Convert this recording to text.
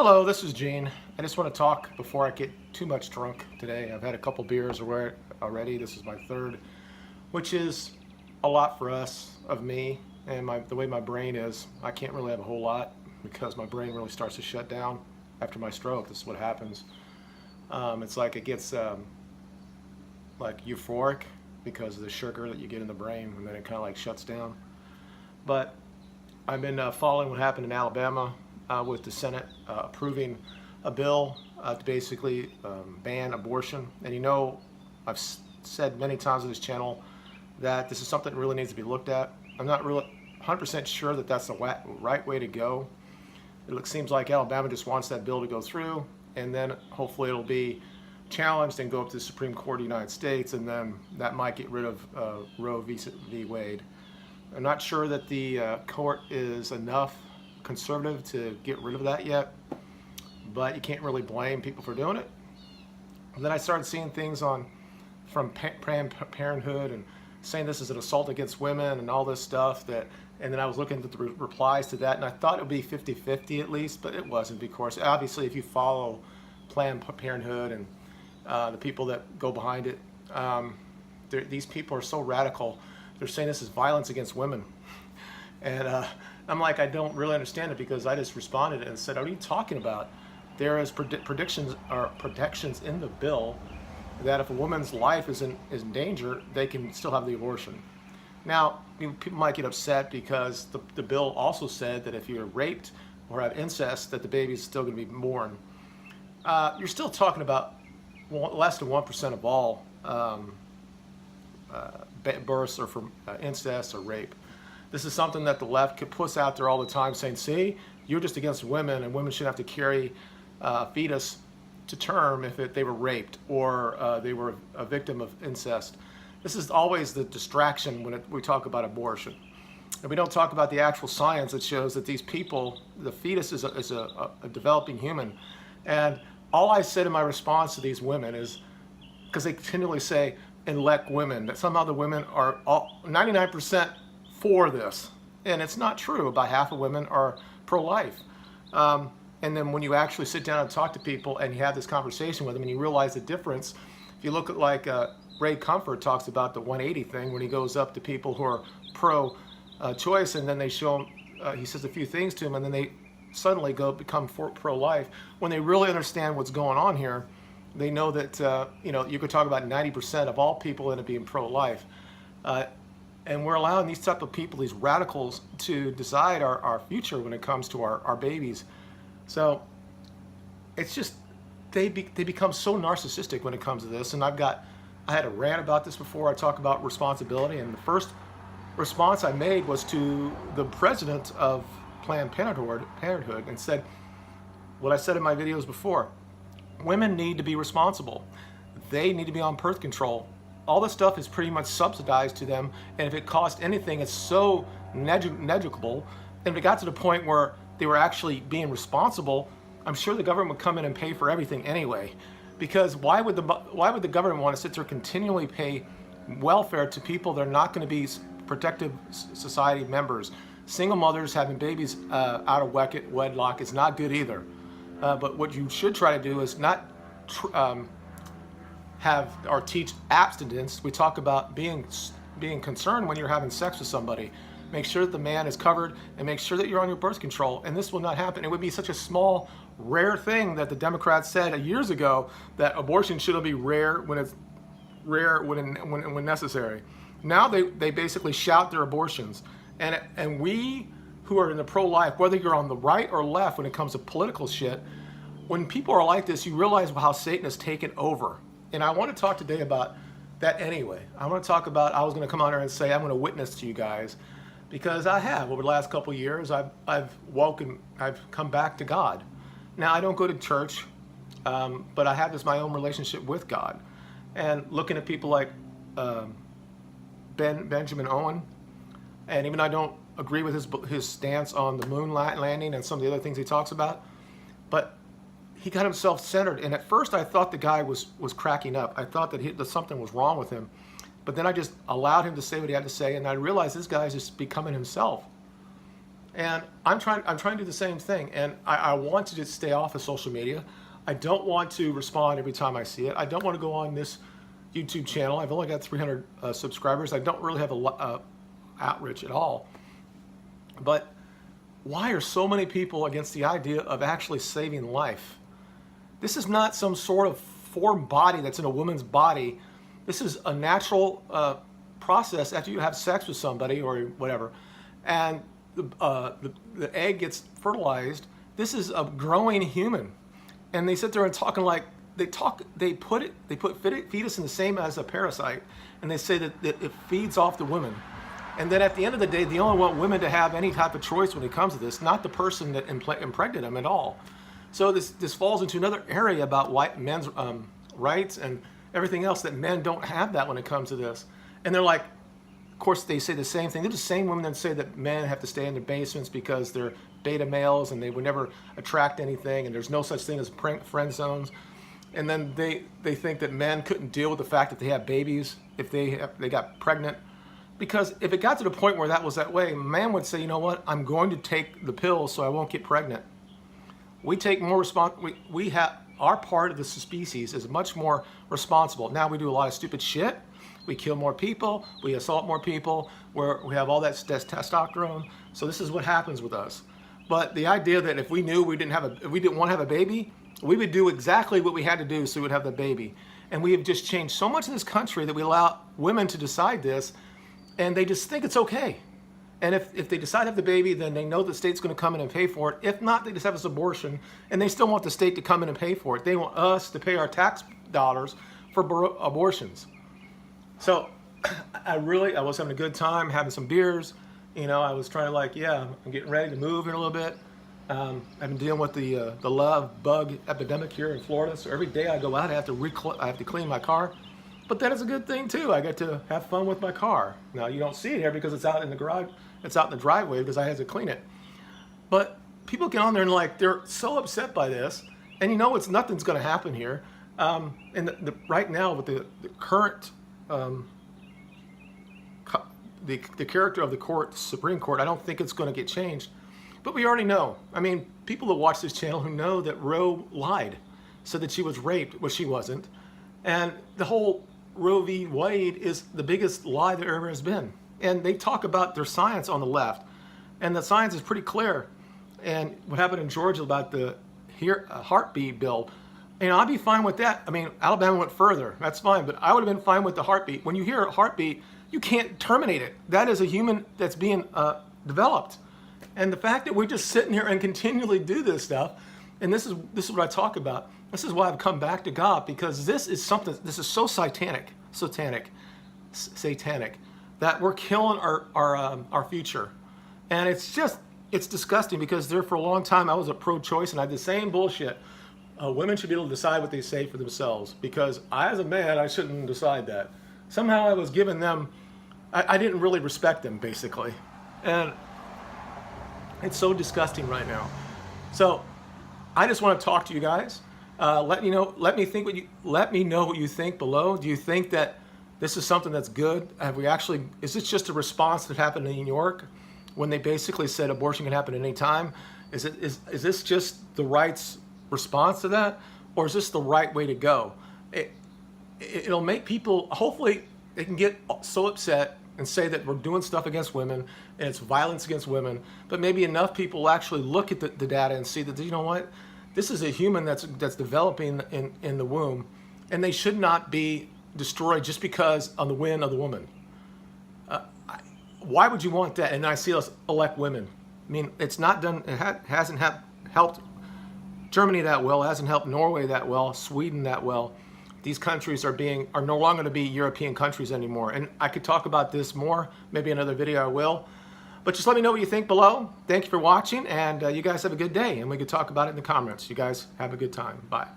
Hello, this is Gene. I just want to talk before I get too much drunk today. I've had a couple beers already. This is my third, which is a lot for us, of me, and the way my brain is. I can't really have a whole lot because my brain really starts to shut down after my stroke. This is what happens. It's like it gets like euphoric because of the sugar that you get in the brain, and then it kind of like shuts down. But I've been following what happened in Alabama with the Senate approving a bill to basically ban abortion. And you know, I've said many times on this channel that this is something that really needs to be looked at. I'm not really 100% sure that that's the right way to go. It seems like Alabama just wants that bill to go through, and then hopefully it'll be challenged and go up to the Supreme Court of the United States, and then that might get rid of Roe v. Wade. I'm not sure that the court is enough conservative to get rid of that yet, but you can't really blame people for doing it. And then I started seeing things from Planned Parenthood and saying this is an assault against women and all this stuff, and then I was looking at the replies to that, and I thought it would be 50-50 at least, but it wasn't. Of course, obviously, if you follow Planned Parenthood and the people that go behind it, these people are so radical. They're saying this is violence against women. And I'm like, I don't really understand it, because I just responded and said, what are you talking about? There is protections in the bill that if a woman's life is in danger, they can still have the abortion. Now, people might get upset because the bill also said that if you're raped or have incest, that the baby's still going to be born. You're still talking about less than 1% of all births are from incest or rape. This is something that the left puts out there all the time, saying, see, you're just against women, and women shouldn't have to carry a fetus to term if they were raped or they were a victim of incest. This is always the distraction when we talk about abortion. And we don't talk about the actual science that shows that these people, the fetus is a developing human. And all I said in my response to these women is, because they continually say, elect women, that somehow the women are 99% for this. And it's not true. About half of women are pro-life. And then when you actually sit down and talk to people and you have this conversation with them and you realize the difference, if you look at like Ray Comfort talks about the 180 thing, when he goes up to people who are pro-choice, and then they show him, he says a few things to them, and then they suddenly become pro-life. When they really understand what's going on here, they know that you could talk about 90% of all people end up being pro-life. And we're allowing these type of people, these radicals, to decide our future when it comes to our babies. So it's just, they become so narcissistic when it comes to this. And I had a rant about this before. I talk about responsibility, and the first response I made was to the president of Planned Parenthood and said what I said in my videos before. Women need to be responsible. They need to be on birth control. All this stuff is pretty much subsidized to them, and if it cost anything, it's so negligible. And if it got to the point where they were actually being responsible, I'm sure the government would come in and pay for everything anyway. Because why would the government want to sit there and continually pay welfare to people that are not going to be protective society members? Single mothers having babies out of wedlock is not good either. But what you should try to do is not have or teach abstinence. We talk about being concerned when you're having sex with somebody. Make sure that the man is covered, and make sure that you're on your birth control. And this will not happen. It would be such a small, rare thing that the Democrats said years ago, that abortion shouldn't be rare when it's rare when necessary. Now they basically shout their abortions. And we who are in the pro-life, whether you're on the right or left when it comes to political shit, when people are like this, you realize how Satan has taken over. And I want to talk today about that anyway. I want to talk about, I was going to come on here and say, I'm going to witness to you guys, because I have, over the last couple of years, I've come back to God. Now, I don't go to church, but I have my own relationship with God. And looking at people like Benjamin Owen, and even I don't agree with his stance on the moon landing and some of the other things he talks about, but he got himself centered. And at first I thought the guy was cracking up. I thought that something was wrong with him. But then I just allowed him to say what he had to say, and I realized this guy is just becoming himself. And I'm trying to do the same thing. And I want to just stay off of social media. I don't want to respond every time I see it. I don't want to go on this YouTube channel. I've only got 300 subscribers. I don't really have a outreach at all. But why are so many people against the idea of actually saving life? This is not some sort of foreign body that's in a woman's body. This is a natural process after you have sex with somebody or whatever. And the egg gets fertilized. This is a growing human. And they sit there and talking like, they put fetus in the same as a parasite, and they say that it feeds off the women. And then at the end of the day, they only want women to have any type of choice when it comes to this, not the person that impregnated them at all. So this falls into another area about men's rights and everything else, that men don't have that when it comes to this. And they're like, of course, they say the same thing. They're the same women that say that men have to stay in their basements because they're beta males and they would never attract anything, and there's no such thing as friend zones. And then they think that men couldn't deal with the fact that they have babies if they got pregnant. Because if it got to the point where that was that way, a man would say, you know what, I'm going to take the pill so I won't get pregnant. We take more we have, our part of the species is much more responsible. Now we do a lot of stupid shit. We kill more people, we assault more people, we have all that testosterone. So this is what happens with us. But the idea that if we knew we didn't want to have a baby, we would do exactly what we had to do so we would have the baby. And we have just changed so much in this country that we allow women to decide this, and they just think it's okay. And if they decide to have the baby, then they know the state's going to come in and pay for it. If not, they just have this abortion, and they still want the state to come in and pay for it. They want us to pay our tax dollars for abortions. So I was having a good time, having some beers. You know, I was trying to I'm getting ready to move here a little bit. I've been dealing with the love bug epidemic here in Florida. So every day I go out, I have to clean my car. But that is a good thing too. I get to have fun with my car. Now you don't see it here because it's out in the garage. It's out in the driveway because I had to clean it. But people get on there and they're so upset by this, and nothing's going to happen here. And right now with the current the character of the court, Supreme Court, I don't think it's going to get changed. But we already know. I mean, people that watch this channel who know that Roe lied, said that she was raped, well, she wasn't. And the whole Roe v. Wade is the biggest lie there ever has been. And they talk about their science on the left. And the science is pretty clear. And what happened in Georgia about the heartbeat bill, I'd be fine with that. I mean, Alabama went further. That's fine. But I would have been fine with the heartbeat. When you hear a heartbeat, you can't terminate it. That is a human that's being developed. And the fact that we're just sitting here and continually do this stuff, and this is what I talk about. This is why I've come back to God, because this is so satanic, that we're killing our future. And it's disgusting, because there for a long time I was a pro-choice and I had the same bullshit. Women should be able to decide what they say for themselves, because as a man, I shouldn't decide that. Somehow I was giving them, I didn't really respect them, basically. And it's so disgusting right now. So I just want to talk to you guys. Let me know what you think below. Do you think that this is something that's good? Is this just a response that happened in New York when they basically said abortion can happen at any time? Is this just the right's response to that? Or is this the right way to go? It'll make people, hopefully they can get so upset and say that we're doing stuff against women and it's violence against women, but maybe enough people will actually look at the data and see that, you know what, this is a human that's developing in the womb, and they should not be destroyed just because of the whim of the woman. Why would you want that? And I see us elect women. I mean, it's not done, it hasn't helped Germany that well, hasn't helped Norway that well, Sweden that well. These countries are no longer going to be European countries anymore. And I could talk about this more, maybe another video I will. But just let me know what you think below. Thank you for watching, and you guys have a good day, and we could talk about it in the comments. You guys have a good time. Bye.